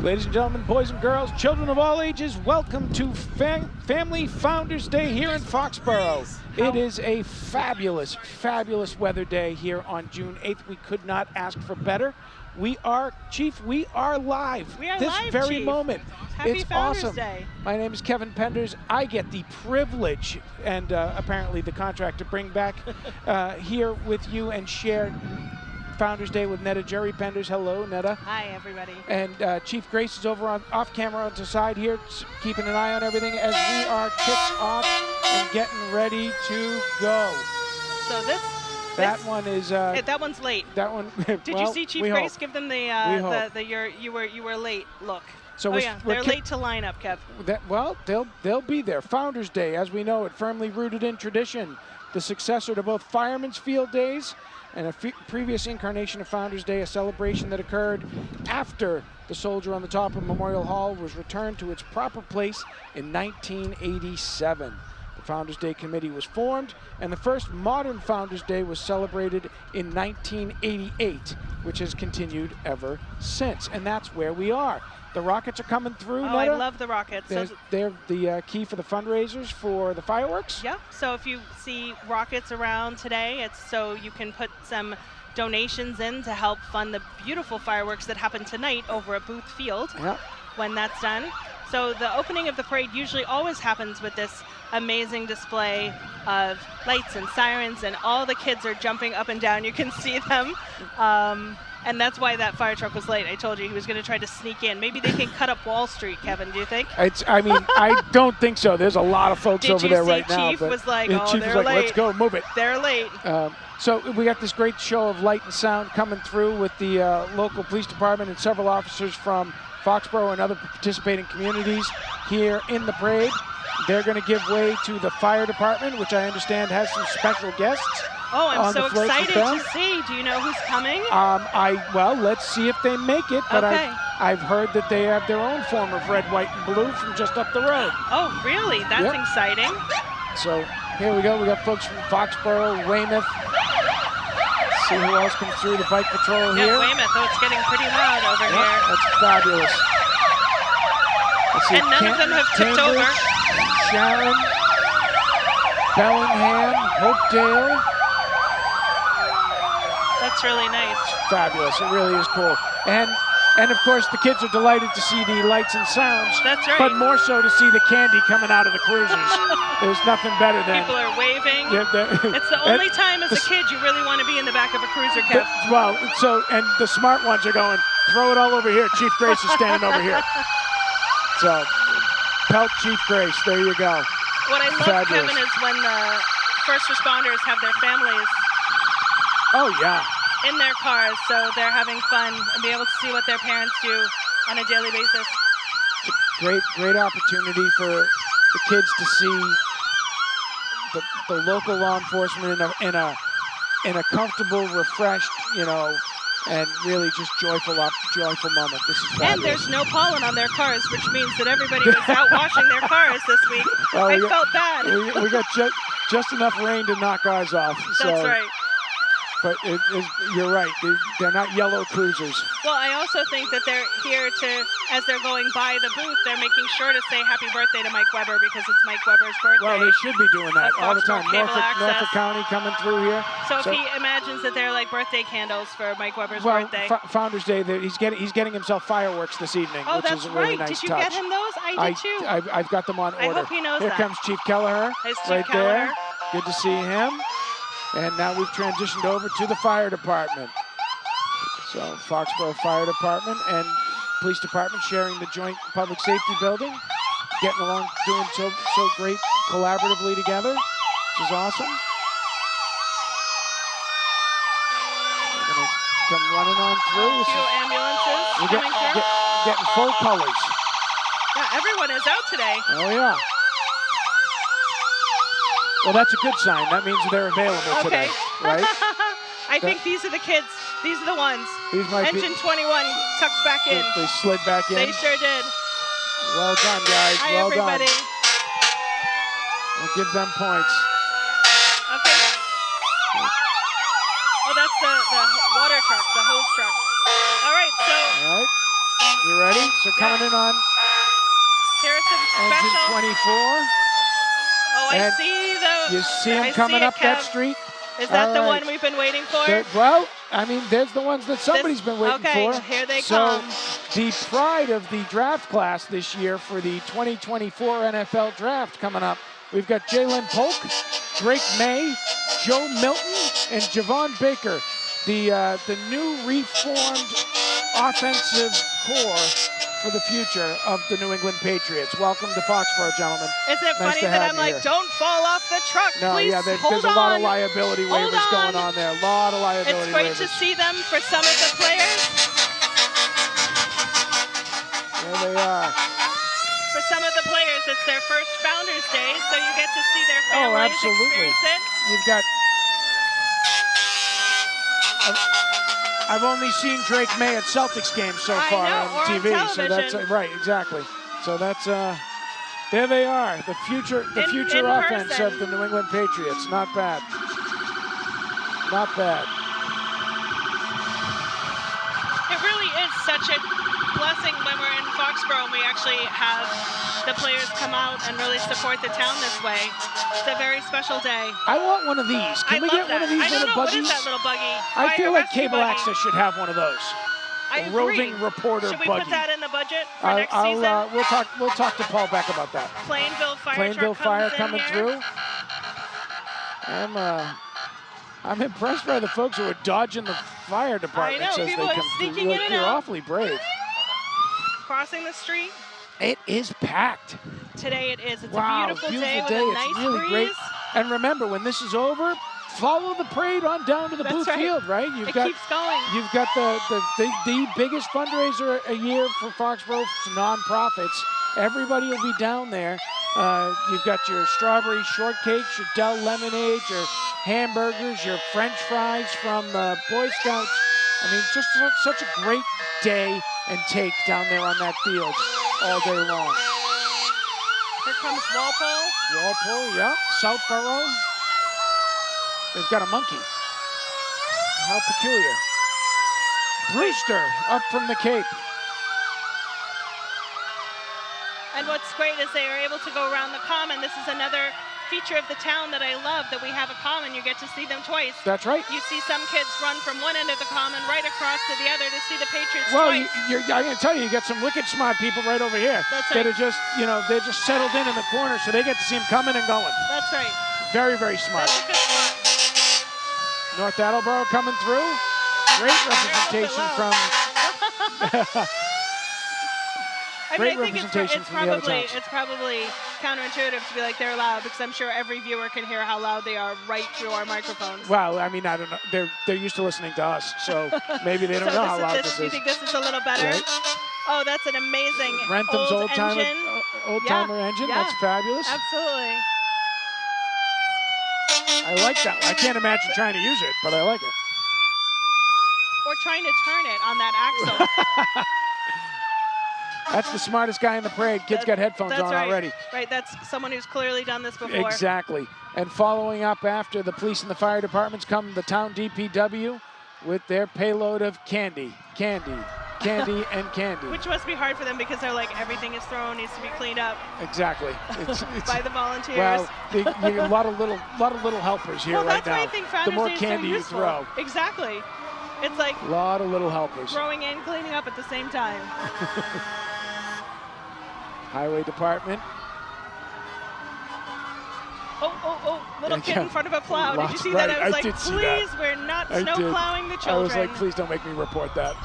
Ladies and gentlemen, boys and girls, children of all ages, welcome to Family Founders Day here in Foxborough. It is a fabulous, fabulous weather day here on June 8th. We could not ask for better. We are, Chief, we are live. We are this live, very Chief. moment. Happy it's Founders awesome. Day. My name is Kevin Penders. I get the privilege and apparently the contract to bring back here with you and share Founders Day with Netta Jerry Penders. Hello, Netta. Hi, everybody. And Chief Grace is over on off camera on the side here, keeping an eye on everything as we are kicked off and getting ready to go. So that one is that one's late. That one. Did well, you see Chief Grace give them the you were late look? So they're late to line up, Kev. Well, they'll be there. Founders Day, as we know it, firmly rooted in tradition, the successor to both Fireman's Field Days and a previous incarnation of Founders Day, a celebration that occurred after the soldier on the top of Memorial Hall was returned to its proper place in 1987. The Founders Day Committee was formed, and the first modern Founders Day was celebrated in 1988, which has continued ever since. And that's where we are. The rockets are coming through, Oh, Netta. I love the rockets. They're the key for the fundraisers for the fireworks. Yep. So if you see rockets around today, it's so you can put some donations in to help fund the beautiful fireworks that happen tonight over at Booth Field. Yep. When that's done. So the opening of the parade usually always happens with this amazing display of lights and sirens, and all the kids are jumping up and down. You can see them. And that's why that fire truck was late. I told you he was going to try to sneak in. Maybe they can cut up Wall Street, Kevin, do you think? I mean, I don't think so. There's a lot of folks over there right now. Chief was like, Chief was like, let's go, move it. They're late. So we got this great show of light and sound coming through with the local police department and several officers from Foxborough and other participating communities here in the parade. They're going to give way to the fire department, which I understand has some special guests. Oh, I'm so excited to see. Do you know who's coming? Well, let's see if they make it. But okay. I've heard that they have their own form of red, white, and blue from just up the road. Oh, really? That's exciting. So here we go. We got folks from Foxborough, Weymouth. See who else comes through the bike patrol here. Yeah, Weymouth. Oh, it's getting pretty loud over here. That's fabulous. And none of them have tipped over. Sharon, Bellingham, Hopedale. That's really nice. Fabulous. It really is cool. And of course, the kids are delighted to see the lights and sounds. That's right. But more so to see the candy coming out of the cruisers. There's nothing better than... People are waving. Yeah, it's the only time as a kid you really want to be in the back of a cruiser, Kev. And the smart ones are going, throw it all over here. Chief Grace is standing over here. So, pelt Chief Grace. There you go. What I love, Kevin, is when the first responders have their families in their cars, so they're having fun and be able to see what their parents do on a daily basis. It's a great opportunity for the kids to see the local law enforcement in a comfortable, refreshed, and really just joyful moment. This is fabulous. And there's no pollen on their cars, which means that everybody was out washing their cars this week. Well, I felt bad. We got just enough rain to knock ours off. That's right. But you're right. They're not yellow cruisers. Well, I also think that they're here to, as they're going by the booth, they're making sure to say happy birthday to Mike Weber because it's Mike Weber's birthday. Well, they should be doing that all the time. Norfolk County coming through here. So if he imagines that they're like birthday candles for Mike Weber's birthday. Founders Day, he's getting himself fireworks this evening, which is a really nice touch. Did you get him those? I did too. I've got them on order. I hope he knows Here comes Chief Kelleher. Right there. Good to see him. And now we've transitioned over to the fire department. So Foxborough Fire Department and Police Department sharing the joint public safety building, getting along, doing so great collaboratively together, which is awesome. We're going to come running on through. A few ambulances coming through. Getting full colors. Yeah, everyone is out today. Oh, yeah. Well, that's a good sign. That means they're available today, right? I think these are the kids. These are the ones. These might Engine 21 tucked back in. They slid back in. They sure did. Well done, guys. Hi, well everybody. done. We'll give them points. Okay. Oh, that's the water truck, the hose truck. All right, so You ready? So coming in on Harrison engine Special. 24. Oh, I And see the. You see him I coming see it, up that Kev. street. Is that All the right. one we've been waiting for? Well, I mean, there's the ones that somebody's been waiting okay, for. here they so come. The pride of the draft class this year for the 2024 NFL draft coming up. We've got Jalen Polk, Drake May, Joe Milton, and Javon Baker. The new reformed offensive core for the future of the New England Patriots. Welcome to Foxborough, gentlemen. Isn't it Nice funny to that have I'm you like, here. don't fall off the truck, No, please yeah, there's hold a lot of on. liability Hold waivers going on. on there. A lot of liability It's great waivers. to see them for some of the players. There they are. For some of the players, it's their first Founders Day, so you get to see their Oh, families absolutely. experience it. You've got... I've only seen Drake May at Celtics games so far I know, on or on TV. So that's television. right, exactly. So that's there they are, the future in offense person. of the New England Patriots. Not bad. Not bad. It really is such a blessing when we're in Foxborough and we actually have the players come out and really support the town this way. It's a very special day. I want one of these. Can we get one of these I don't little know, buggies? what is that little buggy? I feel like Rescue Cable buggy. Access should have one of those. I A agree. roving reporter Should we buggy. put that in the budget for next season? We'll talk to Paul Beck about that. Plainville Fire Plainville truck Fire comes coming in here. through. I'm impressed by the folks who are dodging the fire department I know, as they people are come sneaking through. in and You're out. awfully brave. Crossing the street. It is packed. Today it is. It's Wow, a beautiful day with a It's nice really breeze. great. And remember, when this is over, follow the parade on down to the That's Booth right. Field, right? It keeps going. You've got the biggest fundraiser a year for Foxborough. It's nonprofits. Everybody will be down there. You've got your strawberry shortcakes, your Dell lemonade, your hamburgers, your French fries from Boy Scouts. I mean, just such a great day and take down there on that field all day long. Here comes Walpole. Walpole, yeah. Southborough. They've got a monkey. How peculiar. Brewster up from the Cape. And what's great is they are able to go around the common. This is another feature of the town that I love, that we have a common. You get to see them twice. That's right. You see some kids run from one end of the common right across to the other to see the Patriots Well, twice. I'm going to tell you, you got some wicked smart people right over here. That's That right. are just, they're just settled in the corner, so they get to see them coming and going. That's right. Very, very smart. That's a good spot. North Attleboro coming through. Great representation from... I Great think representation from the other towns. it's probably counterintuitive to be like they're loud, because I'm sure every viewer can hear how loud they are right through our microphones. Well, I mean, I don't know. They're used to listening to us, so maybe they don't know how loud this Do you is. think this is a little better? Right. Oh, that's an amazing Rentham's old-timer old-timer engine. Yeah. That's fabulous. Absolutely. I like that one. I can't imagine trying to use it, but I like it. Or trying to turn it on that axle. That's the smartest guy in the parade. Kids got headphones on right. already. Right, that's someone who's clearly done this before. Exactly. And following up after the police and the fire departments come the town DPW with their payload of candy, and candy. Which must be hard for them, because they're like, everything is thrown, needs to be cleaned up. Exactly. It's by the volunteers. Well, you get a lot of little helpers here right that's why now. I think Founders The more Day is candy so you useful. throw. Exactly. It's like a lot of little helpers. Throwing in, cleaning up at the same time. Highway department. Oh, little kid in front of a plow. Did you see right. that? I was like, did see please, that. we're not snow plowing the children. I was like, please don't make me report that.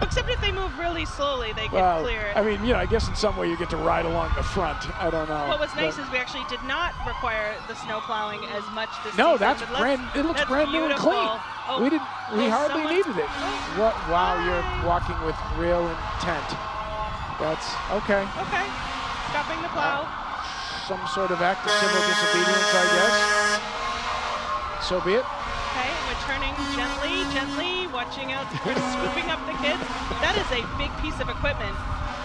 Except if they move really slowly, they get clear it. I mean, I guess in some way you get to ride along the front. I don't know. What was nice is we actually did not require the snow plowing as much this season. No, that's it looks brand new and clean. Oh, we hardly needed it. Wow, you're walking with real intent. That's okay. Okay. Stopping the plow. Some sort of act of civil disobedience, I guess. So be it. Okay, we're turning gently, watching out for scooping up the kids. That is a big piece of equipment.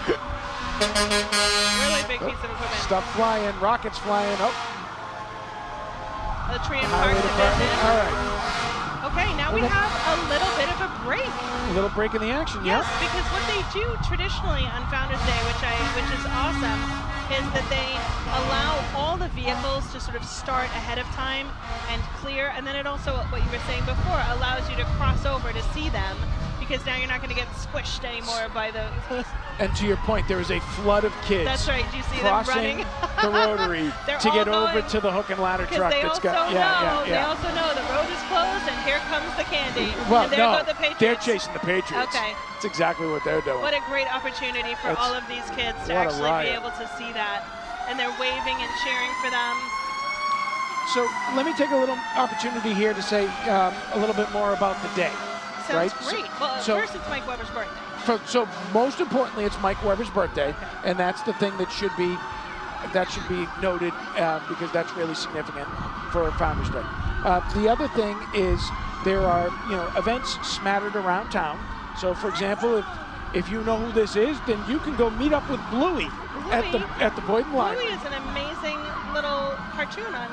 Really big piece of equipment. Stuff flying, rockets flying. Oh. The tree and Highway park department. division. All right. Okay, now we have a little bit of a break. A little break in the action, Yes, yeah. because what they do traditionally on Founders Day, which is awesome, is that they allow all the vehicles to sort of start ahead of time and clear, and then it also, what you were saying before, allows you to cross over to see them, because now you're not going to get squished anymore by the... And to your point, there is a flood of kids. That's right. Do you see them running? the rotary to get over to the hook and ladder truck that's got. They yeah. also know the road is closed, and here comes the candy. Well, and there go the Patriots. They're chasing the Patriots. Okay. That's exactly what they're doing. What a great opportunity for all of these kids to actually be able to see that, and they're waving and cheering for them. So let me take a little opportunity here to say a little bit more about the day. Sounds great. Well, first it's Mike Weber's birthday. So most importantly, it's Mike Weber's birthday, and that's the thing that should be noted because that's really significant for Founders Day. The other thing is there are events smattered around town. So for example, if you know who this is, then you can go meet up with Bluey at the Boyden Library. Bluey is an amazing little cartoon on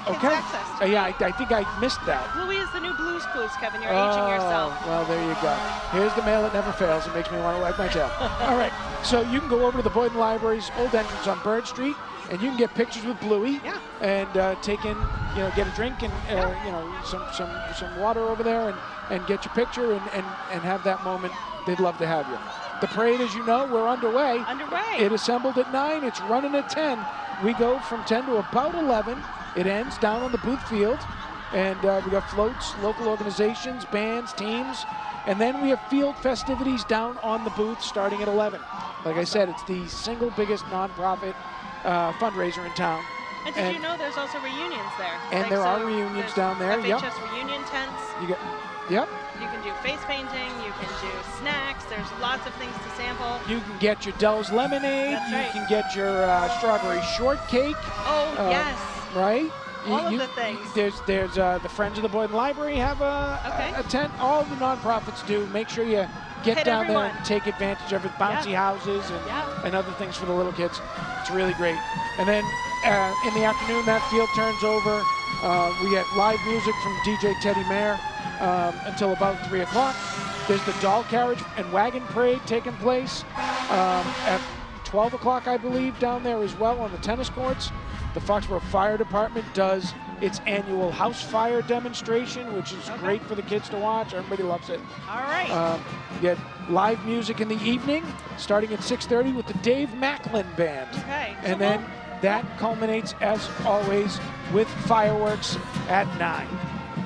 Kids Okay. Access. Yeah, I think I missed that. Bluey is the new Blue's Clues, Kevin. You're aging yourself. Well, there you go. Here's the mail that never fails. It makes me want to wag my tail. All right, so you can go over to the Boyden Library's old entrance on Bird Street, and you can get pictures with Bluey. Yeah. And take in, get a drink and some water over there, and get your picture and have that moment. They'd love to have you. The parade, as you know, we're underway. It assembled at 9. It's running at 10. We go from 10 to about 11. It ends down on the Booth Field, and we got floats, local organizations, bands, teams, and then we have field festivities down on the booth starting at 11. Like I said, it's the single biggest nonprofit fundraiser in town. And did you know there's also reunions there? And there are reunions down there. FHS reunion tents. Yep. You can do face painting. You can do snacks. There's lots of things to sample. You can get your Dell's lemonade. That's right. You can get your strawberry shortcake. Oh, yes. Right? All of the things. There's the Friends of the Boyden Library have a tent. All the nonprofits do. Make sure you get down there and take advantage of it. Bouncy houses and other things for the little kids. It's really great. And then in the afternoon, that field turns over. We get live music from DJ Teddy Mayer until about 3 o'clock. There's the doll carriage and wagon parade taking place at 12 o'clock, I believe, down there as well on the tennis courts. The Foxborough Fire Department does its annual house fire demonstration, which is great for the kids to watch. Everybody loves it. All right. You get live music in the evening, starting at 6:30 with the Dave Macklin Band. Okay. And then that culminates, as always, with fireworks at 9.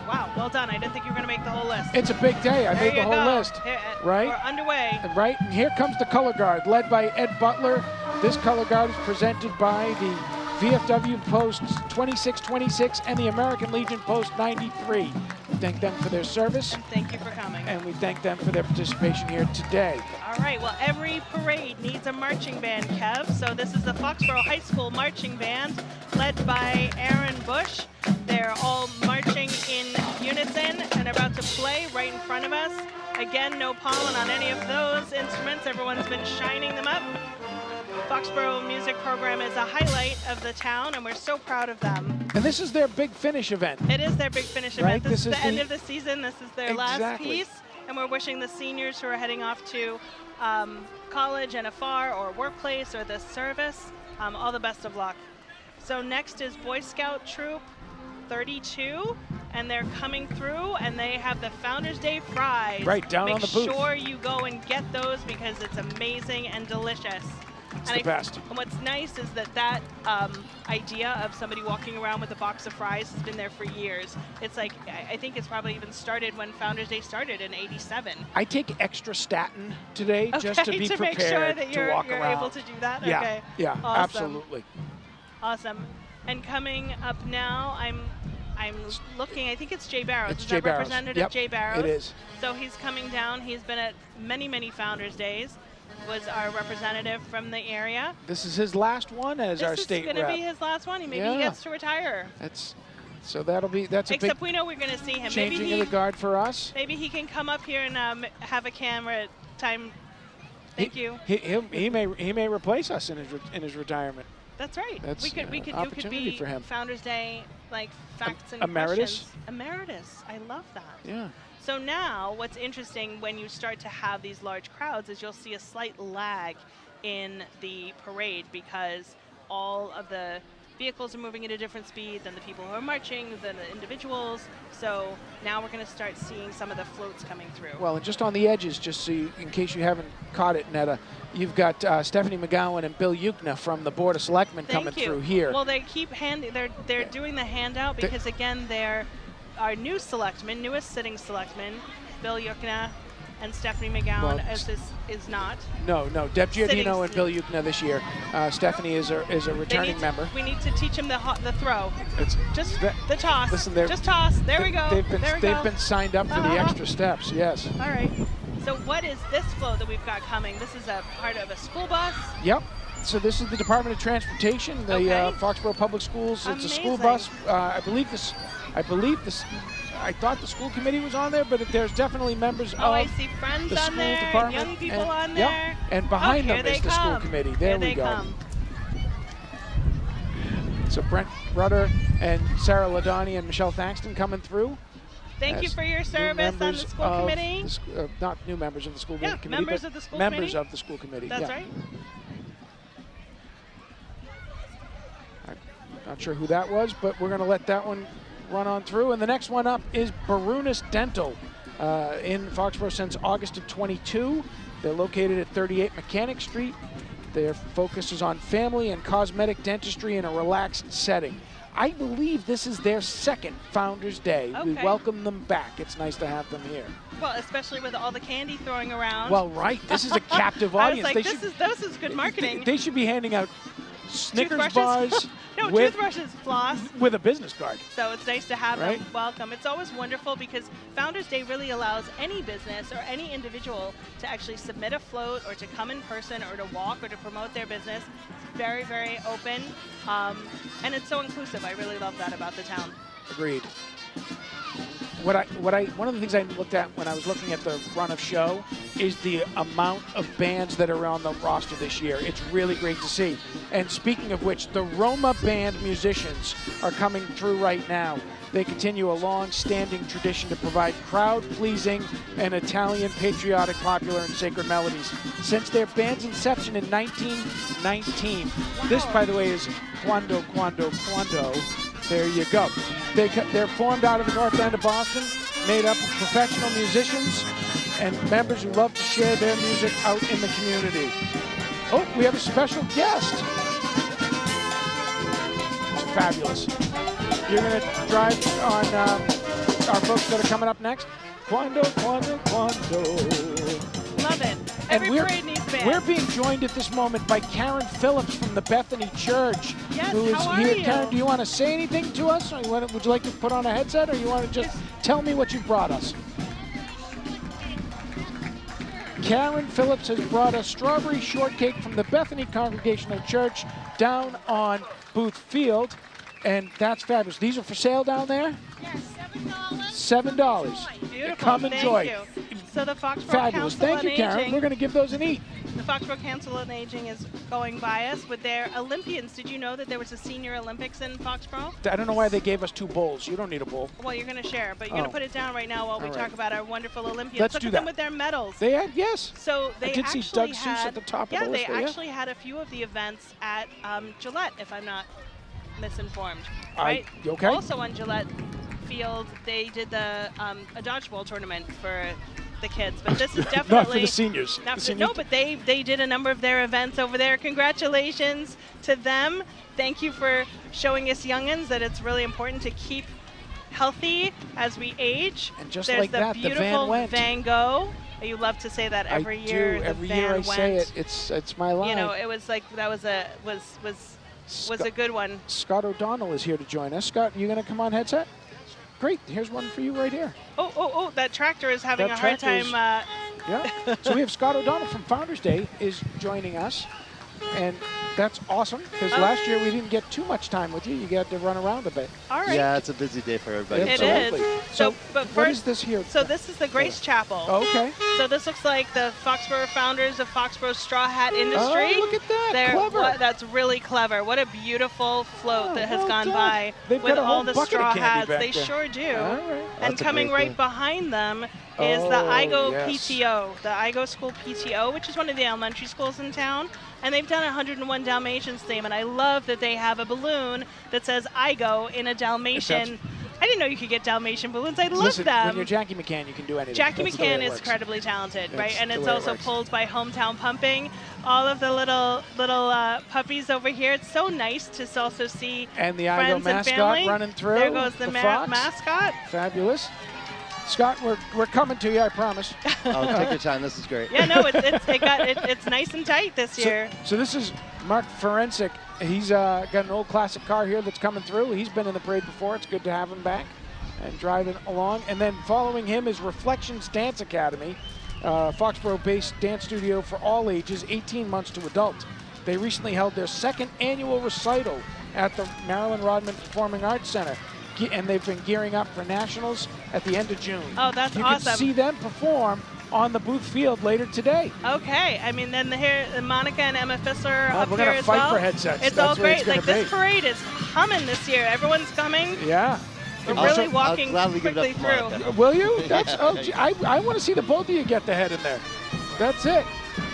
Wow, well done. I didn't think you were going to make the whole list. It's a big day. I made the whole list. Right? We're underway. Right, and here comes the color guard, led by Ed Butler. This color guard is presented by the VFW Post 2626 and the American Legion Post 93. We thank them for their service. And thank you for coming. And we thank them for their participation here today. All right, well, every parade needs a marching band, Kev. So this is the Foxborough High School Marching Band, led by Aaron Bush. They're all marching in unison and about to play right in front of us. Again, no pollen on any of those instruments. Everyone's been shining them up. Foxborough Music Program is a highlight of the town, and we're so proud of them. And this is their big finish event. It is their big finish event. This is the end of the season. This is their last piece, and we're wishing the seniors who are heading off to college and afar or workplace or this service all the best of luck. So next is Boy Scout Troop 32, and they're coming through, and they have the Founders Day fries. Right, down on the booth. Make sure you go and get those because it's amazing and delicious. It's the best. And what's nice is that idea of somebody walking around with a box of fries has been there for years. It's like, I think it's probably even started when Founders Day started in '87. I take extra statin today just to be prepared make sure that you're around. able to do that? Yeah, okay. yeah, Awesome. Absolutely. Awesome. And coming up now, I'm looking, I think it's Jay Barrows. It's is Jay that Barrows. Representative Jay Barrows? It is. So he's coming down. He's been at many, many Founders Days. Was our representative from the area. This is his last one as our state rep. This is going to be his last one. Maybe he gets to retire. That's a Except big we know we're going to see him. Changing of the guard for us. Maybe he can come up here and have a camera time. Thank you. He may replace us in his retirement. That's right. That's You could opportunity be for him. Founders Day, like facts and Emeritus? questions. Emeritus. I love that. Yeah. So now what's interesting when you start to have these large crowds is you'll see a slight lag in the parade because all of the vehicles are moving at a different speed than the people who are marching, than the individuals. So now we're going to start seeing some of the floats coming through. Well, and just on the edges, just so you, in case you haven't caught it, Netta, you've got Stephanie McGowan and Bill Yukna from the Board of Selectmen coming through here. Well, they keep they're doing the handout because again, they're our new selectmen, newest sitting selectmen, Bill Yukna and Stephanie McGowan is not. No, Deb Giardino and Bill Yukna this year. Stephanie is a returning member. We need to teach him the throw. It's just the toss. Listen, just toss. There we go. They've been signed up for the extra steps. Yes. All right. So what is this float that we've got coming? This is a part of a school bus. Yep. So this is the Department of Transportation, the Foxborough Public Schools. Amazing. It's a school bus. I believe this. I thought the school committee was on there, but there's definitely members of I see friends the on school there, department, young people on yep, there. and behind them is the school come. committee. There we go. Come. So Brent Rudder and Sarah Ladani and Michelle Thangston coming through. Thank you for your service on the school committee. Not new members of the school committee, members of the school members committee. of the school committee. That's right. I'm not sure who that was, but we're going to let that one run on through. And the next one up is Barunas Dental in Foxborough since August of 22. They're located at 38 Mechanic Street. Their focus is on family and cosmetic dentistry in a relaxed setting. I believe this is their second Founders Day. Okay. We welcome them back. It's nice to have them here. Well, especially with all the candy throwing around. Well, right. This is a captive audience. I was like, this is good marketing. They should be handing out Snickers toothbrushes? bars. No, toothbrushes, floss. With a business card. So it's nice to have them welcome. It's always wonderful because Founders Day really allows any business or any individual to actually submit a float or to come in person or to walk or to promote their business. It's very, very open, and it's so inclusive. I really love that about the town. Agreed. One of the things I looked at when I was looking at the run of show is the amount of bands that are on the roster this year. It's really great to see. And speaking of which, the Roma band musicians are coming through right now. They continue a long-standing tradition to provide crowd-pleasing and Italian patriotic, popular, and sacred melodies. Since their band's inception in 1919, this, by the way, is Quando. There you go. They're formed out of the North End of Boston, made up of professional musicians and members who love to share their music out in the community. Oh, we have a special guest. It's fabulous. You're going to drive on our folks that are coming up next. Quando. Love it. Every parade needs bands. We're being joined at this moment by Karen Phillips from the Bethany Church. Yes, who is how are here. you? Karen, do you want to say anything to us? Or would you like to put on a headset, or you want to just tell me what you brought us? Karen Phillips has brought us strawberry shortcake from the Bethany Congregational Church down on Booth Field, and that's fabulous. These are for sale down there? Yes, $7. Beautiful. Come enjoy. Thank you. So the Foxborough Fabulous. Council Thank you, on Karen. Aging, We're going to give those an eat. the Foxborough Council on Aging is going by us with their Olympians. Did you know that there was a Senior Olympics in Foxborough? I don't know why they gave us 2 bowls. You don't need a bowl. Well, you're going to share, but you're going to put it down right now while we All talk right. about our wonderful Olympians. Let's Look do at them that. with their medals. They had, yes. So they I did see actually Doug Seuss had, at the top of the yeah, list they there, yeah. actually had a few of the events at Gillette, if I'm not misinformed. Right? You okay? Also on Gillette Field, they did a dodgeball tournament for the kids, but this is definitely Not for the seniors. No, but they did a number of their events over there. Congratulations to them. Thank you for showing us youngins that it's really important to keep healthy as we age. And just There's like the that, the van beautiful went. Van Gogh. You love to say that every year. I do. The Every van year I went. say it. It's my line. You know, it was like that was a good one. Scott O'Donnell is here to join us. Scott, you going to come on headset? Great. Here's one for you right here. Oh! That tractor is having That a hard tractor time. is- Yeah. So we have Scott O'Donnell from Founders Day is joining us. And that's awesome, because last year we didn't get too much time with you. You got to run around a bit. All right. Yeah, it's a busy day for everybody. It Absolutely. is. So, but what first, is this here? So this is the Grace Chapel. Okay. So this looks like the Foxborough founders of Foxborough straw hat industry. Oh, look at that. Clever. That's really clever. What a beautiful float that has well gone done. by They've with got a whole all the bucket of straw candy hats. back They there. sure do. All right. And That's a coming great right thing. behind them is the Oh, IGO yes. PTO, the IGO School PTO, which is one of the elementary schools in town. And they've done a 101 Dalmatians theme, and I love that they have a balloon that says IGO in a Dalmatian. I didn't know you could get Dalmatian balloons. I love Listen, them. when you're Jackie McCann, you can do anything. Jackie That's the way McCann it is works. incredibly talented, That's right? And the it's way it also works. pulled by Hometown Pumping. All of the little puppies over here. It's so nice to also see And the IGO friends and mascot family. running through. There goes the Fox. mascot. Fabulous. Scott, we're coming to you, I promise. Oh, take your time. This is great. Yeah, no, it's nice and tight this year. So this is Mark Forensic. He's got an old classic car here that's coming through. He's been in the parade before. It's good to have him back and driving along. And then following him is Reflections Dance Academy, Foxborough-based dance studio for all ages, 18 months to adult. They recently held their second annual recital at the Marilyn Rodman Performing Arts Center. And they've been gearing up for nationals at the end of June. Oh, that's you awesome. You can see them perform on the Booth Field later today. Okay, I mean, then here Monica and Emma Fissler up we're here gonna as fight well. for headsets. It's That's all what great. it's gonna Like this be. parade is humming this year. Everyone's coming. Yeah. We're Also- really walking I'll gladly give it quickly up for through. Monica. Will you? That's gee, I want to see the both of you get the head in there. That's it.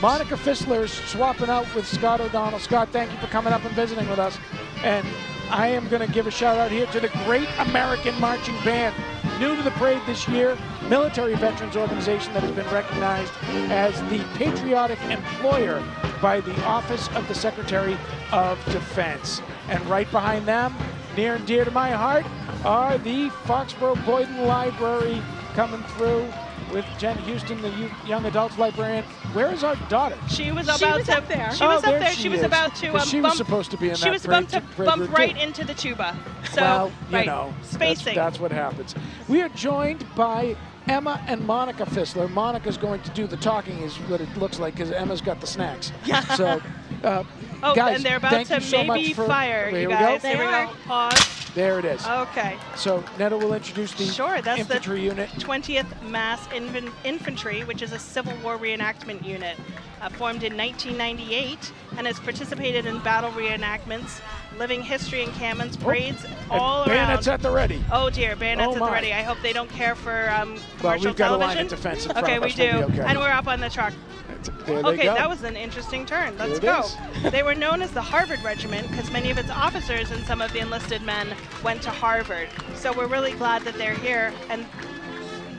Monica Fissler's swapping out with Scott O'Donnell. Scott, thank you for coming up and visiting with us. And I am going to give a shout out here to the Great American Marching Band. New to the parade this year, military veterans organization that has been recognized as the patriotic employer by the Office of the Secretary of Defense. And right behind them, near and dear to my heart, are the Foxborough Boyden Library coming through with Jen Houston, the young adults librarian. Where is our daughter? She was about to. up there. She was Oh, up there. She was is. about to 'Cause she bump. was supposed to be in She that was parade about to parade bump route, right too. into the tuba. So, Well, you right, know, spacing. That's what happens. We are joined by Emma and Monica Fissler. Monica's going to do the talking, is what it looks like, because Emma's got the snacks. So, Oh, guys, and they're about thank to you so maybe much for, fire, here you we guys. go. Here we go. Pause. There it is. Okay. So Netta will introduce the Sure, that's infantry the unit. 20th Mass Infantry, which is a Civil War reenactment unit, formed in 1998 and has participated in battle reenactments, living history encampments, parades all and around. bayonets at the ready. Oh dear, bayonets Oh, at the my. ready. I hope they don't care for Well, commercial we've got a line television. of defense in front Okay, of we us. We'll do. be okay. And we're up on the truck. There they Okay, go. that was an interesting turn. Let's There it go. They were known as the Harvard Regiment because many of its officers and some of the enlisted men went to Harvard. So we're really glad that they're here. And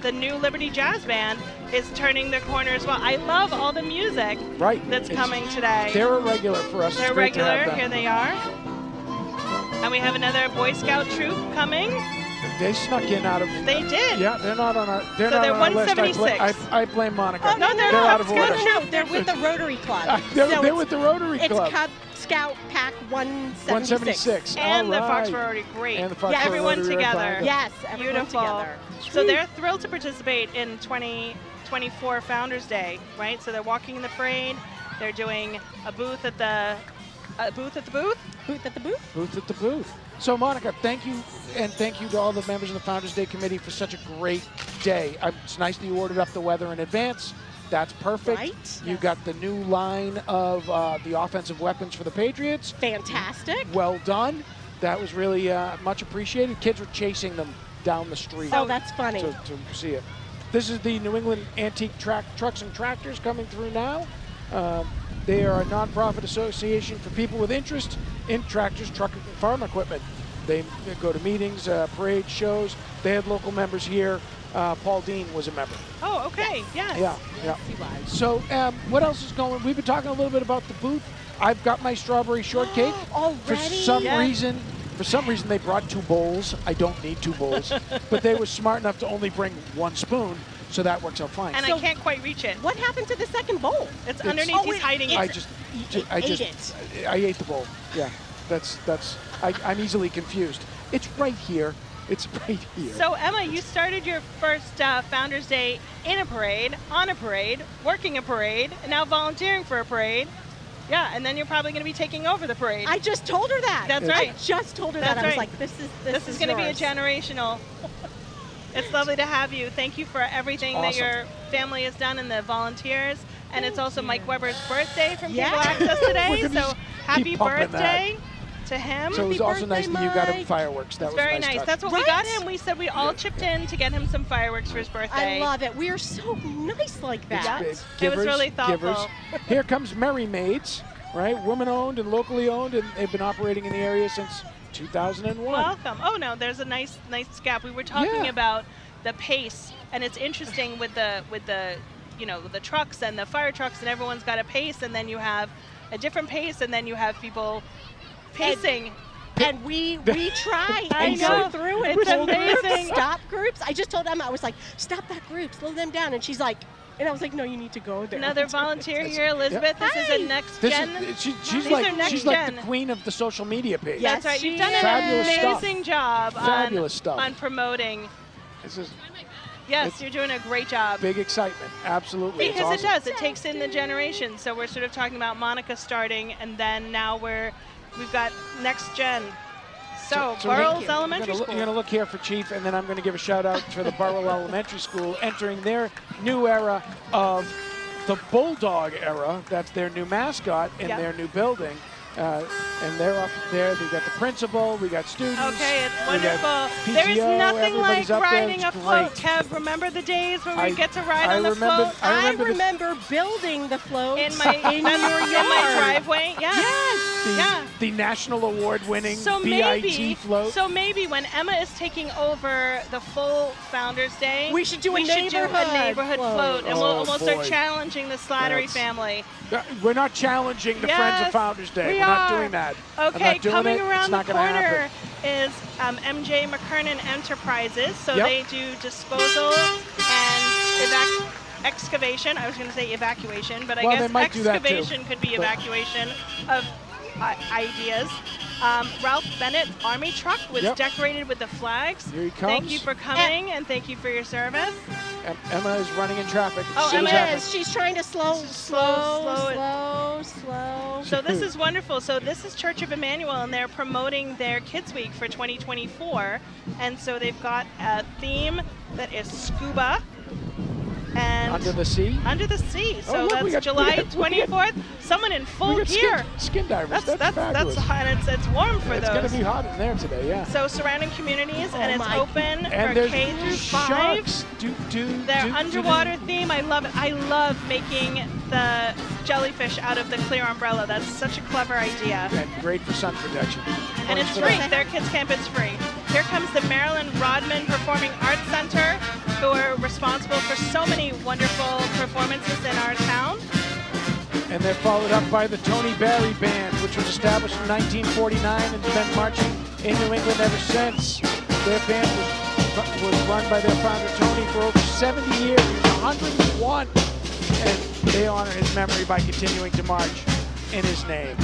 the new Liberty Jazz Band is turning the corner as well. I love all the music Right. that's It's- coming today. They're a regular for us. It's They're great to have regular. them. Here they are. And we have another Boy Scout troop coming. They snuck in out of. They did. Yeah, they're not on our. They're So not they're on our list. 176. I blame Monica. No, they're out Cub of Scout order. troop. They're with the Rotary Club. They're, So they're it's- with the Rotary It's Club. Cub Scout Pack 176. 176. And the All right. Foxborough Rotary. Great. And the Foxborough Everyone Rotary together. behind them. Yes, everyone Beautiful. together. So they're thrilled to participate in 2024 Founders Day, right? So they're walking in the parade. They're doing a booth at the booth. Booth at the booth. Booth at the booth. So, Monica, thank you, and thank you to all the members of the Founders Day Committee for such a great day. It's nice that you ordered up the weather in advance. That's perfect. Right. You Yes. got the new line of the offensive weapons for the Patriots. Fantastic. Well done. That was really much appreciated. Kids were chasing them down the street. Oh, that's funny. to see it. This is the New England Antique Trucks and Tractors coming through now. They are a nonprofit association for people with interest in tractors, truck, and farm equipment. They go to meetings, parades, shows. They had local members here. Paul Dean was a member. Oh, okay. Yes. Yeah. He was. So what else is going? We've been talking a little bit about the booth. I've got my strawberry shortcake. Already? For some Yeah. reason, they brought 2 bowls. I don't need 2 bowls, but they were smart enough to only bring 1 spoon, so that works out fine. And I can't quite reach it. What happened to the second bowl? It's It's- underneath. Oh, He's hiding I it. just ate it. I ate the bowl. Yeah, I'm easily confused. It's right here. It's right here. So, Emma, you started your first Founders Day in a parade, on a parade, working a parade, and now volunteering for a parade. Yeah, and then you're probably going to be taking over the parade. I just told her that. That's right. I just told her that. That's I was right. like, this is going to be a yours. generational. It's lovely to have you. Thank you for everything that Awesome. your family has done and the volunteers. And it's also Mike Weber's birthday from Yeah. Cable Access today. We're gonna So just happy keep pumping birthday to him. So it was Happy also nice birthday, that you got him Mike. fireworks. That It's was very nice. nice. touch. That's what we Right? got him. We said we all chipped in to get him some fireworks for his birthday. I love it. We are so nice like that. Yeah. Big. It was Givers, really thoughtful. givers. Here comes Merry Maids, right? Woman-owned and locally owned, and they've been operating in the area since 2001. Welcome. Oh no, there's a nice gap. We were talking Yeah. about the pace, and it's interesting with the the trucks and the fire trucks, and everyone's got a pace, and then you have a different pace, and then you have people pacing. And we try I and know. go through and It's pull groups, amazing. stop groups. I just told Emma, I was like, stop that group, slow them down. And she's like, and I was like, no, you need to go there. Another volunteer here, Elizabeth. This is Hi. a next This gen. is, she's These like are next she's like the gen. queen of the social media page. Yeah. That's right. Yes, You've done she an Fabulous stuff. amazing job Fabulous stuff. on promoting. This is Yes, It's you're doing a great job. big excitement. Absolutely. It's Because awesome. it does. It takes in the generation. So we're sort of talking about Monica starting, and then now we've got next gen. So, So Burrells you're Elementary gonna School. You're going to look here for Chief, and then I'm going to give a shout out to the Burrell Elementary School entering their new era of the Bulldog era. That's their new mascot in Yep. their new building. And they're up there. We got the principal, we got students. Okay, it's we got wonderful. There is PTO, nothing everybody's like up there. riding It's a float. great. Kev, remember the days when we get to ride I on the remember- float? I I remember remember building the floats In my in your yard. in my driveway. Yeah. Yes. Yeah. The national award-winning So BIT float. So maybe when Emma is taking over the full Founders Day, We should do a neighborhood float, and Oh, we'll start boy. challenging the Slattery That's- family. We're not challenging the Friends of Yes, Founders Day. we We're not are. doing that. I'm Okay, not doing coming it. around It's the not gonna corner happen. is MJ McKernan Enterprises. So Yep. they do disposal and excavation. I was going to say evacuation, but I Well, they guess might do that, too. excavation could be But- evacuation of ideas. Ralph Bennett Army truck was Yep. decorated with the flags. Here he Thank comes. you for coming and thank you for your service. Emma is running in traffic. Oh, She Emma is. She's trying to slow it. slow So So this is wonderful. So this is Church of Emmanuel, and they're promoting their Kids Week for 2024. And so they've got a theme that is scuba and Under the sea. Under the sea. So Oh, look, we that's got- July we got- 24th. Someone in full We got gear. skin divers. That's fabulous. hot, and it's warm for It's going those. to be hot in there today, yeah. So surrounding communities, and it's my- open And for there's K through 5. sharks. Their underwater theme, I love it. I love making the jellyfish out of the clear umbrella. That's such a clever idea. And great for sun protection. And it's Points for free. that. Their kids camp is free. Here comes the Marilyn Rodman Performing Arts Center, who are responsible for so many wonderful performances in our town. And they're followed up by the Tony Barry Band, which was established in 1949 and has been marching in New England ever since. Their band was run by their founder, Tony, for over 70 years. He was 101. And they honor his memory by continuing to march in his name.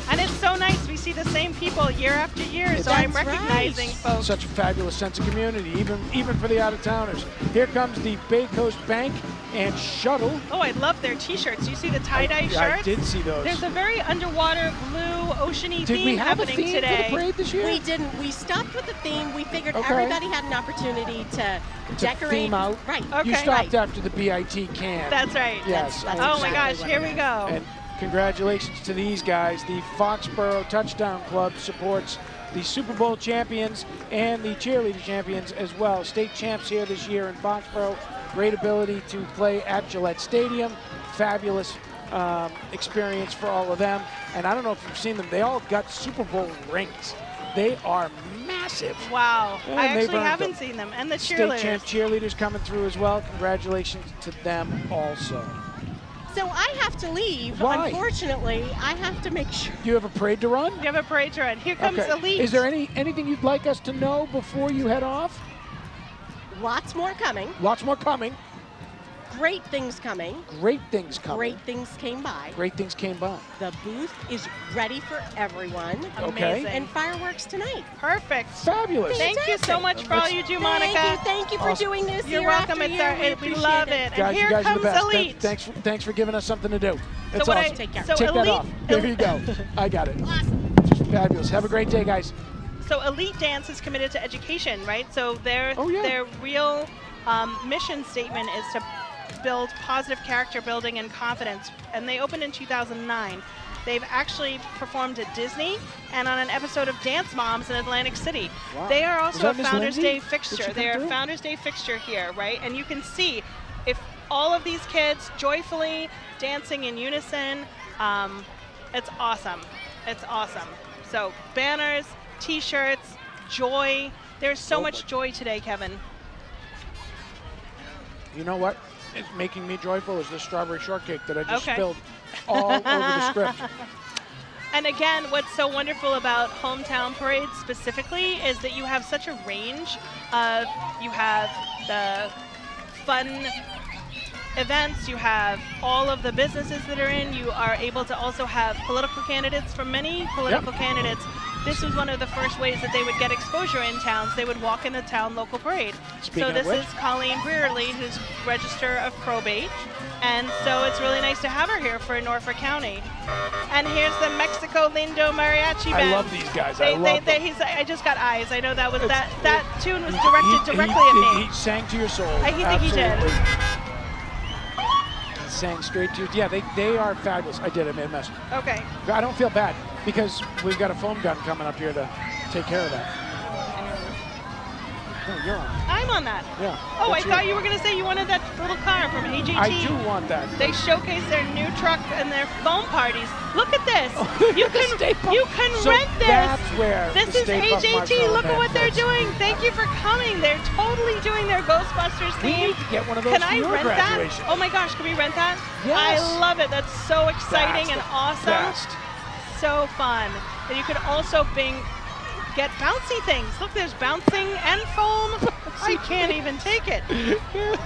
And it's so nice. We see the same people year after year, so That's I'm recognizing right. folks. Such a fabulous sense of community, even for the out-of-towners. Here comes the Bay Coast Bank and Shuttle. Oh, I love their T-shirts. You see the tie-dye shirts? I did see those. There's a very underwater, blue, oceany Did theme we have a happening theme today. for the parade this year? We didn't. We stopped with the theme. We figured Okay. everybody had an opportunity to decorate. theme out. Right. Okay. You stopped Right. after the BIT can. That's right. Yes. That's Oh my exactly gosh, what here it we is. go. And congratulations to these guys. The Foxboro Touchdown Club supports the Super Bowl champions and the cheerleader champions as well. State champs here this year in Foxboro. Great ability to play at Gillette Stadium. Fabulous experience for all of them. And I don't know if you've seen them. They all got Super Bowl rings. They are massive. Wow. And I they've actually earned haven't them. seen them. And the State cheerleaders. champ cheerleaders coming through as well. Congratulations to them also. So I have to leave. Why? Unfortunately, I have to make sure. Do you have a parade to run? You have a parade to run. Here comes Okay. Elite. Is there anything you'd like us to know before you head off? Lots more coming. Lots more coming. great things coming. Great things coming. Great things came by. Great things came by. The booth is ready for everyone. Okay. Amazing. And fireworks tonight. Perfect. Fabulous. Thank you so much for all you do, Monica. Thank you for Awesome. doing this. You're year welcome. after It's year. we love it. And Guys, here you guys are comes the best. Elite. Thanks for giving us something to do. That's what awesome. Take care. So Take that Elite, off. There you go. I got it. Awesome. Fabulous. Have a great day, guys. So Elite Dance is committed to education, right? So their real mission statement is to build positive character building and confidence. And they opened in 2009. They've actually performed at Disney and on an episode of Dance Moms in Atlantic City. Wow. They are also a Miss Founders Lindsay? Day Did she fixture. come They are a through? Founders Day fixture here, right? And you can see if all of these kids joyfully dancing in unison, it's awesome. It's awesome. So banners, T-shirts, joy. There's so much joy today, Kevin. You know what is making me joyful is the strawberry shortcake that I just Okay. spilled all over the script. And again, what's so wonderful about Hometown Parade specifically is that you have such a range of, you have the fun events, you have all of the businesses that are in, you are able to also have political candidates. For many political candidates, this was one of the first ways that they would get exposure in towns. They would walk in the town local parade. Speaking So of this which. is Colleen Brearley, who's Register of Probate. And so it's really nice to have her here for Norfolk County. And here's the Mexico Lindo Mariachi Band. I love these guys. I love them. I just got eyes. I know that was It's- that tune was directed directly at me. He sang to your soul. I think he did. Absolutely. He sang straight to you. Yeah, they are fabulous. I did. I made a mess. Okay. I don't feel bad because we've got a foam gun coming up here to take care of that. No, you're on. I'm on that. Yeah. Oh, I that's thought you. you were going to say you wanted that little car from AJT. I do want that. They showcase their new truck and their foam parties. Look at this. You can So rent this. That's where This the is Stay Puft AJT. Marshmallow Look at Man what they're fits. doing. Thank you for coming. They're totally doing their Ghostbusters We theme. need to get one of those Can for I your rent graduation. that? Oh my gosh, can we rent that? Yes. I love it. That's so exciting That's and the awesome. best. So fun. And you could also get bouncy things. Look, there's bouncing and foam. I can't even take it.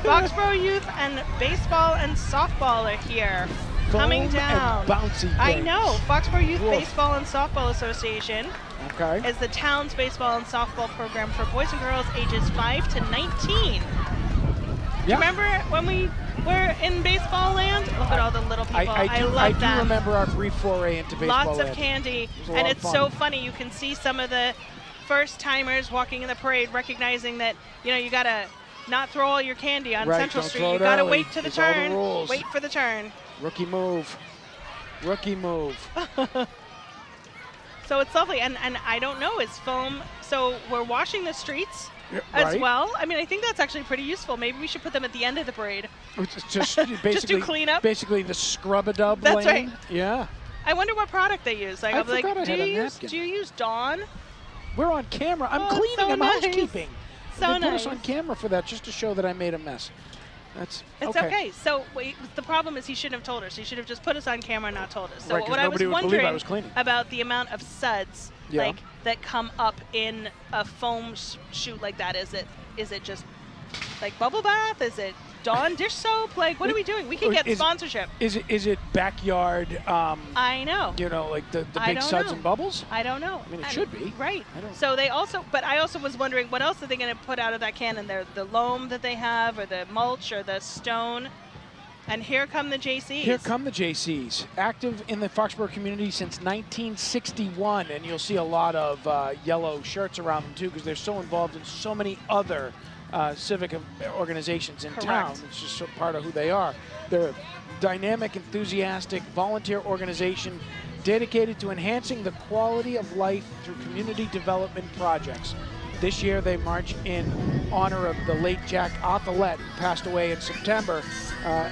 Foxborough Youth and baseball and softball are here. Coming Foam down. and bouncy I things. know. Foxborough Youth Woof. Baseball and Softball Association Okay. is the town's baseball and softball program for boys and girls ages 5 to 19. Yeah. Remember when we were in baseball land? Look at all the little people. I love them. do remember our brief foray into baseball. Lots of land. candy, was a and lot of it's fun. so funny. You can see some of the first timers walking in the parade, recognizing that you gotta not throw all your candy on Right, Central don't Street. throw You it gotta early. wait to the There's all the turn. rules. Wait for the turn. Rookie move. Rookie move. So it's lovely, and I don't know, is foam. So we're washing the streets Yeah, as right. well. I mean, I think that's actually pretty useful. Maybe we should put them at the end of the parade. It's just basically cleanup? Basically the scrub-a-dub That's lane. right. Yeah. I wonder what product they use. Like, I I'm like, forgot I do had a you napkin. use Dawn? We're on camera. I'm Oh, cleaning. so I'm nice. housekeeping. So they put us nice. on camera for that just to show that I made a mess. That's It's okay. So the problem is he shouldn't have told us. He should have just put us on camera and not told us. So Right, 'cause what I was nobody would believe I wondering was cleaning. about the amount of suds Yeah. that come up in a foam shoot like that. Is it just like bubble bath? Is it Dawn dish soap? Like, what are we doing? We can get sponsorship. Is it backyard? I know. Like the I big don't suds know. and bubbles. I don't know. I mean, it should be. Right. I don't- So but I also was wondering, what else are they going to put out of that cannon? The loam that they have, or the mulch, or the stone. And here come the JCs. Here come the JCs, active in the Foxborough community since 1961, and you'll see a lot of yellow shirts around them too, because they're so involved in so many other civic organizations in town. It's just part of who they are. They're a dynamic, enthusiastic, volunteer organization dedicated to enhancing the quality of life through community development projects. This year they march in honor of the late Jack Othelette, who passed away in September.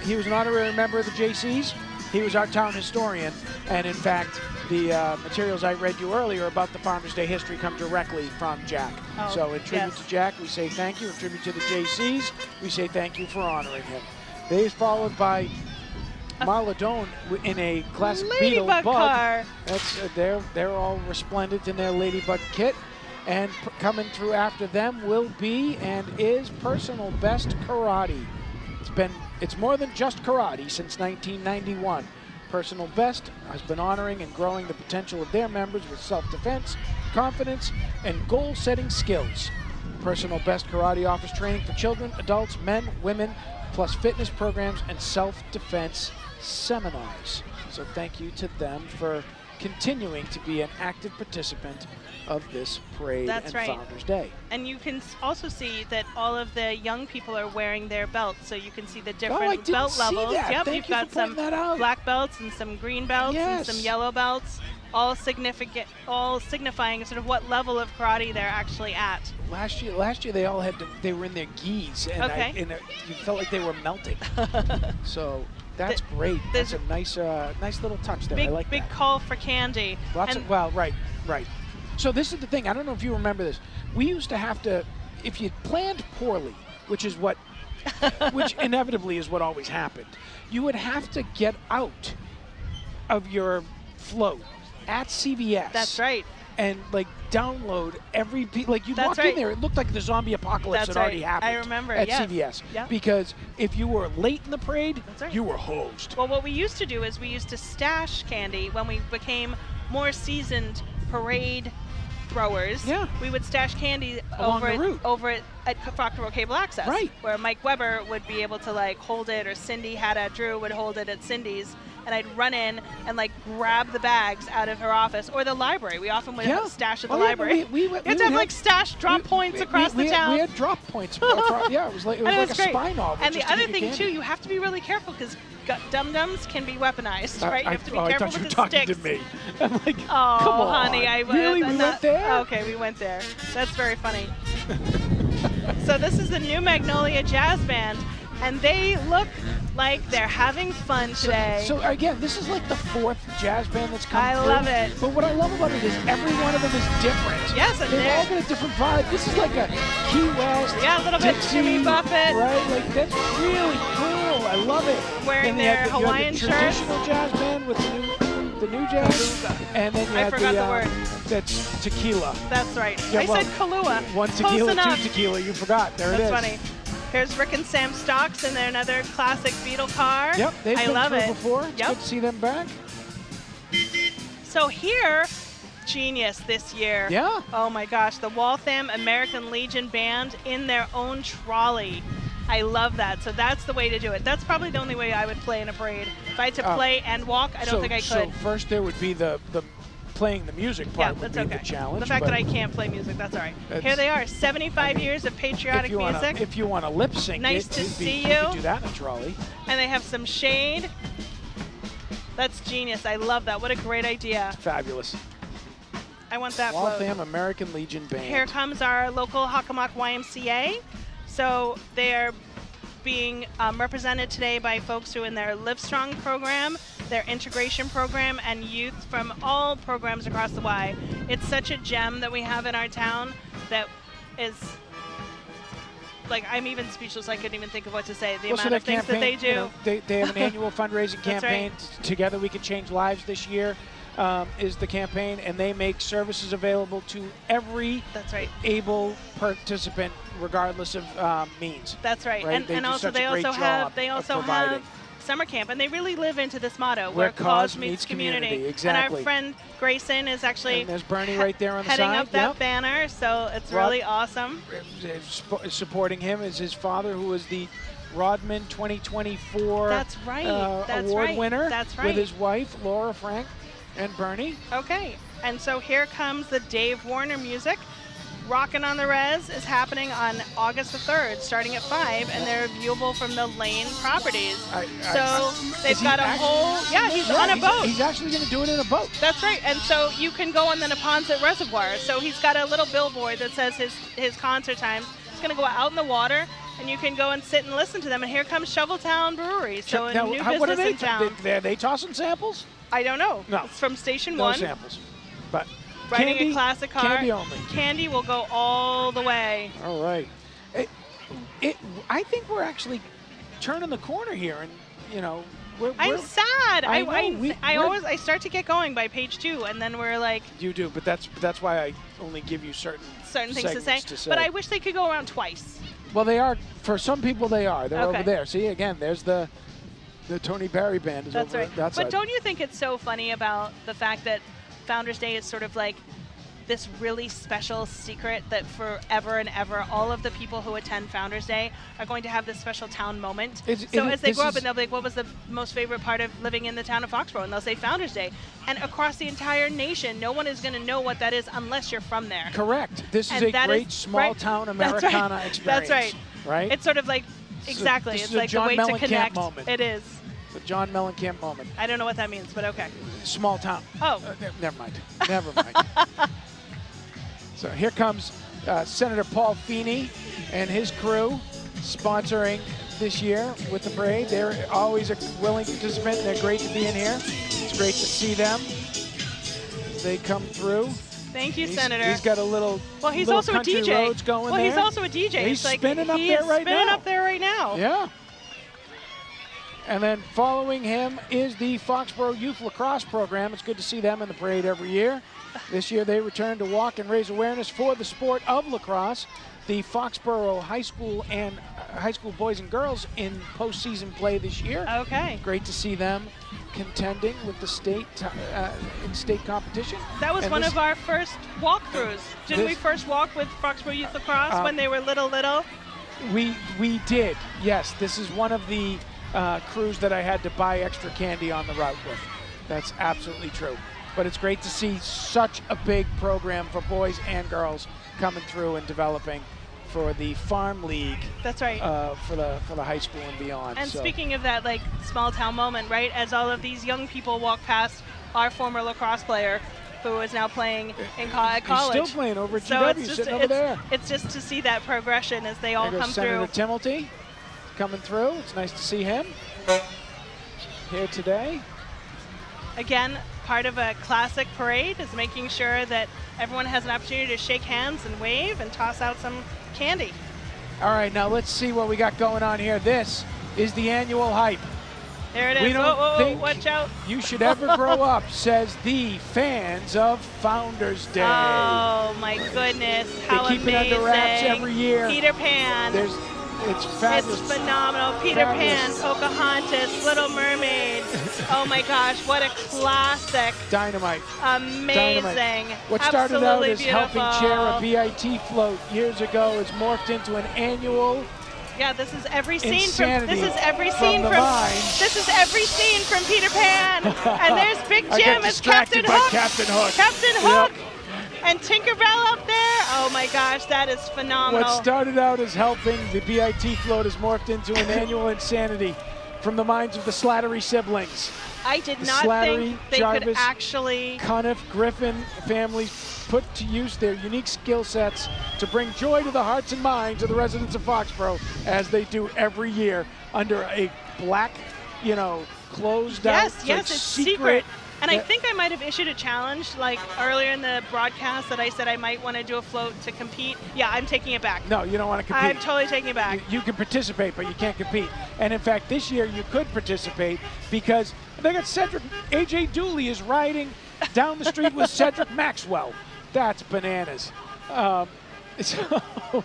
He was an honorary member of the JCs. He was our town historian, and in fact, the materials I read you earlier about the Founders Day history come directly from Jack. Oh, So in tribute yes. to Jack, we say thank you. In tribute to the JCs, we say thank you for honoring him. They followed by Marla Doan in a classic Beetle Ladybug bug. car. That's they're all resplendent in their Ladybug kit. And coming through after them will be and is Personal Best Karate. It's been It's more than just karate since 1991. Personal Best has been honoring and growing the potential of their members with self-defense, confidence, and goal-setting skills. Personal Best Karate offers training for children, adults, men, women, plus fitness programs and self-defense seminars. So thank you to them for continuing to be an active participant of this parade and Founders Day. And you can also see that all of the young people are wearing their belts, so you can see the different belt levels. That. Yep, you've got some black belts and some green belts and some yellow belts, all signifying sort of what level of karate they're actually at. Last year they all they were in their gis, and you felt like they were melting. So that's great. That's a nice little touch there. I like that. Big call for candy. Right. So this is the thing. I don't know if you remember this. We used to have to, if you planned poorly, which inevitably is what always happened, you would have to get out of your float at CVS. That's right. And download every you'd walk in there, it looked like the zombie apocalypse had already happened. I remember at CVS. Yep. Because if you were late in the parade, you were hosed. Well, what we used to do is we used to stash candy when we became more seasoned parade throwers. Yeah. We would stash candy over at Foxboro Cable Access. Right. Where Mike Weber would be able to hold it, or Drew would hold it at Cindy's. And I'd run in and grab the bags out of her office, or the library. We often would have stash at the library. We had to have stash drop points across the town. We had drop points. It was like a spy novel. And the other thing too, you have to be really careful because dum-dums can be weaponized, right? You have to be careful with the sticks. I thought you were talking to me. I'm like, oh, come on, honey, really? We went there? Okay, we went there. That's very funny. So this is the New Magnolia Jazz Band, and they look like they're having fun today. So again, this is like the fourth jazz band that's come through. I love it. But what I love about it is every one of them is different. Yes, and they've all got a different vibe. This is like a Key West, a little bit Jimmy Buffett. Right, that's really cool. I love it. Wearing their Hawaiian shirts. Traditional jazz band with the new jazz, and then you forgot the word. That's tequila. That's right. I said Kahlua. One tequila, two tequila. You forgot. There it is. That's funny. Here's Rick and Sam Stocks in their another classic Beatle car. Yep, they've been through before. It's Yep. good to see them back. So here, genius this year. Yeah. Oh my gosh, the Waltham American Legion Band in their own trolley. I love that. So that's the way to do it. That's probably the only way I would play in a parade. If I had to play and walk, I don't think I could. So first there would be the playing the music part would be the challenge. The fact that I can't play music, that's all right. Here they are, 75 years of patriotic music. If you want to lip sync nice to see you could do that in a trolley. And they have some shade. That's genius. I love that. What a great idea. Fabulous. I want that Waltham American Legion Band. Here comes our local Hockomock YMCA. So they're being represented today by folks who in their Livestrong program, their integration program, and youth from all programs across the Y. It's such a gem that we have in our town that is, I'm even speechless. I couldn't even think of what to say. The amount of things that they do. They have an annual fundraising campaign. Right. Together We Can Change Lives this year is the campaign, and they make services available to every able participant, regardless of means. That's right. And also they also have summer camp, and they really live into this motto, where cause meets community. Exactly. And our friend Grayson is actually and there's Bernie right there on the heading side. up that banner, so it's really awesome. Supporting him is his father, who is the Rodman 2024 award winner. That's right. With his wife, Laura Frank, and Bernie. Okay, and so here comes the Dave Warner music. Rockin' on the Res is happening on August the 3rd, starting at 5, and they're viewable from the Lane properties. So they've got a whole, he's on a boat. He's actually going to do it in a boat. That's right, and so you can go on the Neponset Reservoir. So he's got a little billboard that says his concert times. It's going to go out in the water, and you can go and sit and listen to them. And here comes Shoveltown Brewery, so a new business in town. Are they tossing samples? I don't know. No. It's from Station 1. No samples, but riding a classic car. Candy only. Candy will go all the way. All right. I think we're actually turning the corner here, and I'm sad. I start to get going by page 2, and then we're like. You do, but that's why I only give you certain things to say. But I wish they could go around twice. Well, they are. For some people, they are. They're Okay. over there. See, again, there's the Tony Barry band is That's over right. that side. But don't you think it's so funny about the fact that Founders Day is sort of like this really special secret that forever and ever all of the people who attend Founders Day are going to have this special town moment. So as they grow up and they'll be like, what was the most favorite part of living in the town of Foxborough? And they'll say Founders Day. And across the entire nation, no one is going to know what that is unless you're from there. Correct. This is And a that great is- small right. town That's right. Americana experience. That's right. Right? It's sort of like, exactly. this It's is a like the John way to Mellencamp connect. moment. It is. The John Mellencamp moment. I don't know what that means, but okay. Small town. Oh. Never mind. Never mind. So here comes Senator Paul Feeney and his crew sponsoring this year with the parade. They're always a willing participant. They're great to be in here. It's great to see them as they come through. Thank you, Senator. He's got a little. Well, he's little also a country DJ. roads going Well, there. he's also a DJ. He's it's like spinning up he there is right spinning now. up there right now. Yeah. And then following him is the Foxborough Youth Lacrosse Program. It's good to see them in the parade every year. This year they return to walk and raise awareness for the sport of lacrosse. The Foxborough High School and high school boys and girls in postseason play this year. Okay. Great to see them contending with the state in state competition. That was And one this- of our first walkthroughs. Didn't we this- first walk with Foxborough Youth Lacrosse when they were little? We did, yes. This is one of the crews that I had to buy extra candy on the route with. That's absolutely true. But it's great to see such a big program for boys and girls coming through and developing for the farm league. That's right. For the high school and beyond. And So speaking of that, like small town moment, right? As all of these young people walk past our former lacrosse player, who is now playing at college. He's still playing over at So GW, it's just sitting over there. it's just to see that progression as they all There come goes Senator through. Timilty coming through. It's nice to see him here today. Again, part of a classic parade is making sure that everyone has an opportunity to shake hands and wave and toss out some candy. All right, now let's see what we got going on here. This is the annual hype. There it is. We don't think watch out. you should ever grow up, says the fans of Founders Day. Oh my goodness, how keep it amazing. under wraps every year. Peter Pan. It's fabulous. It's phenomenal. Peter Fabulous. Pan, Pocahontas, Little Mermaid. Oh my gosh, what a classic. Dynamite. Amazing. Dynamite. What started out Absolutely as helping beautiful. chair a BIT float years ago is morphed into an annual. Yeah, this is every scene Insanity from from the mines. this is every scene from Peter Pan. And there's Big I Jim got as Captain distracted by Hook. Captain Hook. Captain Yep. Hook. And Tinkerbell up there. Oh my gosh, that is phenomenal. What started out as helping the BIT float has morphed into an annual insanity from the minds of the Slattery siblings. I did The not Slattery, think they could Jarvis, actually. Cuniff, Griffin families put to use their unique skill sets to bring joy to the hearts and minds of the residents of Foxborough, as they do every year under a black, closed out Yes, it's secret. And I think I might have issued a challenge like earlier in the broadcast that I said I might want to do a float to compete. Yeah, I'm taking it back. No, you don't want to compete. I'm totally taking it back. You can participate, but you can't compete. And in fact, this year you could participate because they got Cedric. AJ Dooley is riding down the street with Cedric Maxwell. That's bananas. So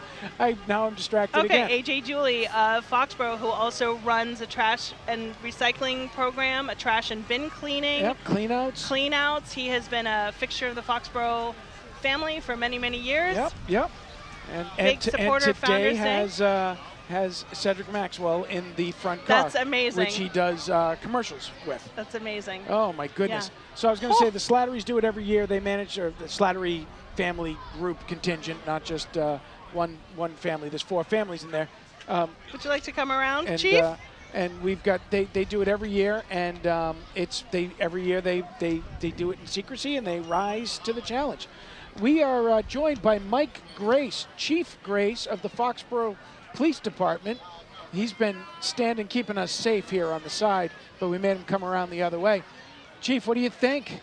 now I'm distracted again. Okay, AJ Julie of Foxborough, who also runs a trash and recycling program, a trash and bin cleaning. Yep, cleanouts. Cleanouts. He has been a fixture of the Foxborough family for many, many years. Yep. Big supporter of today Founders Day. has Cedric Maxwell in the front car. That's amazing. Which he does commercials with. That's amazing. Oh my goodness. Yeah. So I was going to say the Slatterys do it every year. They manage the Slattery family group contingent, not just one family. There's 4 families in there. Would you like to come around, And, Chief? and we've got they do it every year, and every year they do it in secrecy, and they rise to the challenge. We are joined by Mike Grace, Chief Grace of the Foxborough Police Department. He's been standing, keeping us safe here on the side, but we made him come around the other way. Chief, what do you think?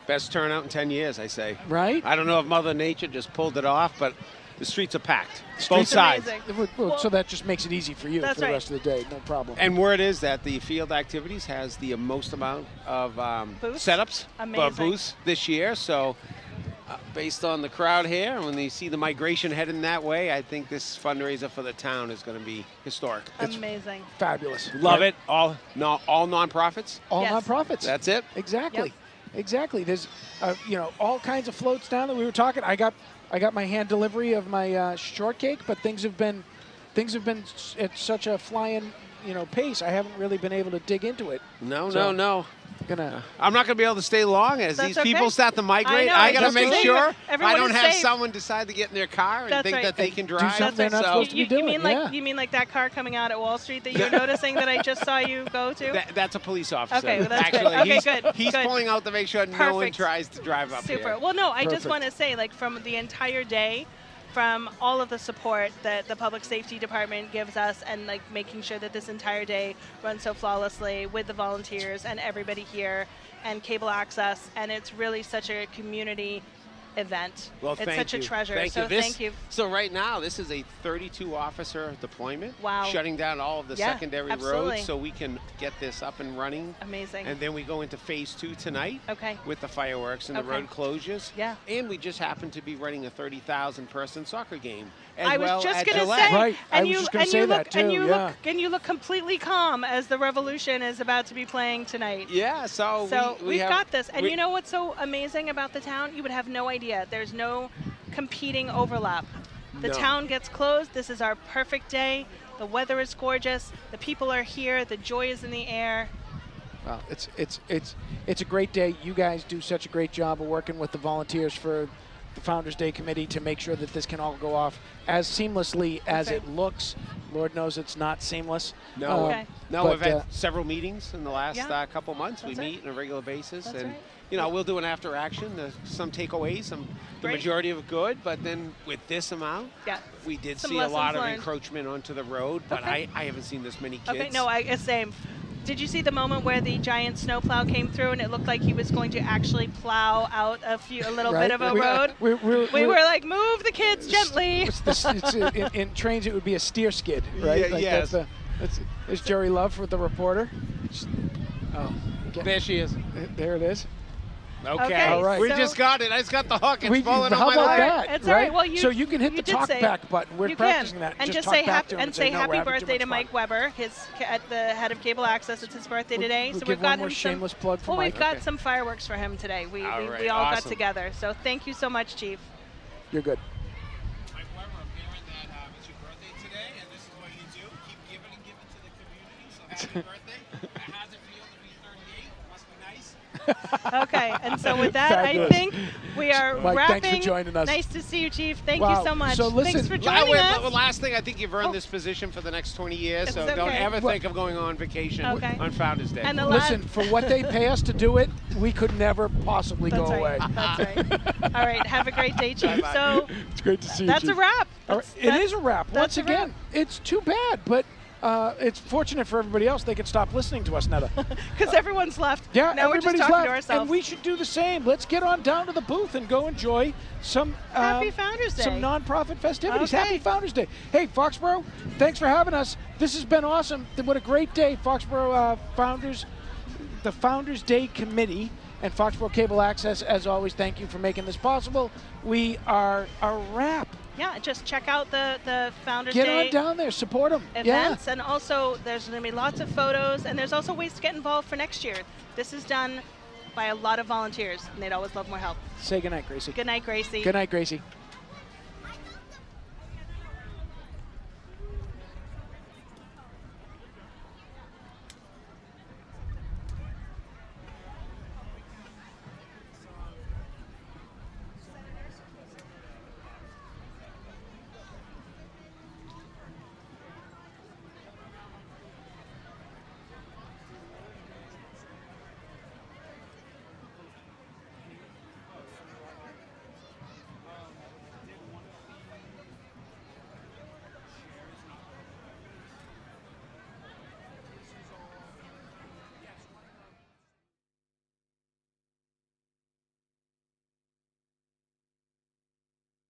Best turnout in 10 years, I say. Right? I don't know if Mother Nature just pulled it off, but the streets are packed. Streets Both It's sides. amazing. Well, so that just makes it easy for you for That's the right. rest of the day, no problem. And word is that the field activities has the most amount of Booths? setups, Amazing. booths this year. So Based on the crowd here, when they see the migration heading that way, I think this fundraiser for the town is going to be historic. Amazing. Fabulous. Love it. All nonprofits. All Yes. nonprofits. That's it. Exactly. Yep. Exactly. There's, all kinds of floats down that we were talking. I got my hand delivery of my shortcake, but things have been at such a flying, pace. I haven't really been able to dig into it. No. I'm not going to be able to stay long as That's these okay. people start to migrate. know, I got to that's make right. sure I Everyone don't is have safe. someone decide to get in their car and That's think right. that they can drive. something they're not supposed to be You doing. mean yeah. like that car coming out at Wall Street that you're noticing that I just saw you go to? That's a police officer. Okay, well, that's good. Actually, Okay, good, he's good. pulling out to make sure no one Perfect. tries to drive up Super. here. Well, no, I just Perfect. want to say, from the entire day, from all of the support that the public safety department gives us, and making sure that this entire day runs so flawlessly with the volunteers and everybody here and Cable Access, and it's really such a community event. Well, it's thank such you. a treasure. Thank so you. thank you. So right now, this is a 32 officer deployment. Wow. Shutting down all of the Yeah, secondary absolutely. roads so we can get this up and running. Amazing. And then we go into phase 2 tonight. Okay. With the fireworks and the Okay. road closures. Yeah. And we just happen to be running a 30,000 person soccer game. As I was well just at going to Gillette. say, Right. I and was you just gonna and say you that look too, and you yeah. look and you look completely calm as the Revolution is about to be playing tonight. Yeah, so, So we we've have, got this. And we- you know what's so amazing about the town? You would have no idea. There's no competing overlap. The No. town gets closed. This is our perfect day. The weather is gorgeous. The people are here. The joy is in the air. Well, it's a great day. You guys do such a great job of working with the volunteers for the Founders Day Committee to make sure that this can all go off as seamlessly as Okay. it looks. Lord knows it's not seamless. No, Okay. no, but, we've had several meetings in the last Yeah. couple months. That's we right. meet on a regular basis, That's and right. we'll do an after action. Some takeaways, the Great. majority of it good, but then with this amount, Yeah. we did Some see a lot lessons of learned. encroachment onto the road. But Okay. I haven't seen this many kids. Okay, no, same. Did you see the moment where the giant snowplow came through and it looked like he was going to actually plow out a little Right? bit of a road? We We were like, move the kids gently. in trains, it would be a steer skid, right? Yeah, yes. It's Jerry Love with the reporter. There she is. There it is. Okay, all right. We so- just got it. I just got the hook. It's falling how on my about leg. that? It's all right. Well, so you can hit the did talk say- back button. We're you practicing can. that. And just talk say back to him and say "No, we're happy having too birthday much to fun." Mike Weber, at the head of Cable Access. It's his birthday today, We'll so give we've one got more him shameless plug for Well, Mike. we've got Okay. some fireworks for him today. We All all right, got awesome. together. So thank you so much, Chief. You're good. Mike Weber, I'm hearing that it's your birthday today, and this is what you do. Keep giving and giving to the community. So happy birthday. How's it feel to be 38? Must be nice. Okay, and so with that, I Fabulous. think we are Mike, wrapping. thanks for joining us. Nice to see you, Chief. Thank Wow. you so much. So listen- Thanks for joining us. Last thing, I think you've earned this position for the next 20 years, so It's don't okay. ever Well- think of going on vacation Okay. on Founders Day. And the Listen, for what they pay us to do it, we could never possibly That's go right. away. That's right. All right. Have a great day, Chief. Bye-bye. So It's great to see you. that's a Chief. wrap. All right, It is a wrap. that's Once a again, wrap. it's too bad, but it's fortunate for everybody else. They can stop listening to us, Netta. Because everyone's left. Yeah, now we're just everybody's talking left, to ourselves. and we should do the same. Let's get on down to the booth and go enjoy some Happy Founders Day. some nonprofit festivities. Okay. Happy Founders Day! Hey, Foxborough, thanks for having us. This has been awesome. What a great day, Foxborough Founders, the Founders Day Committee, and Foxboro Cable Access. As always, thank you for making this possible. We are a wrap. Yeah, just check out the Founders Get Day on down there, support them. events, and also there's going to be lots of photos, and there's also ways to get involved for next year. This is done by a lot of volunteers, and they'd always love more help. Say goodnight, Gracie. Good night, Gracie. Good night, Gracie.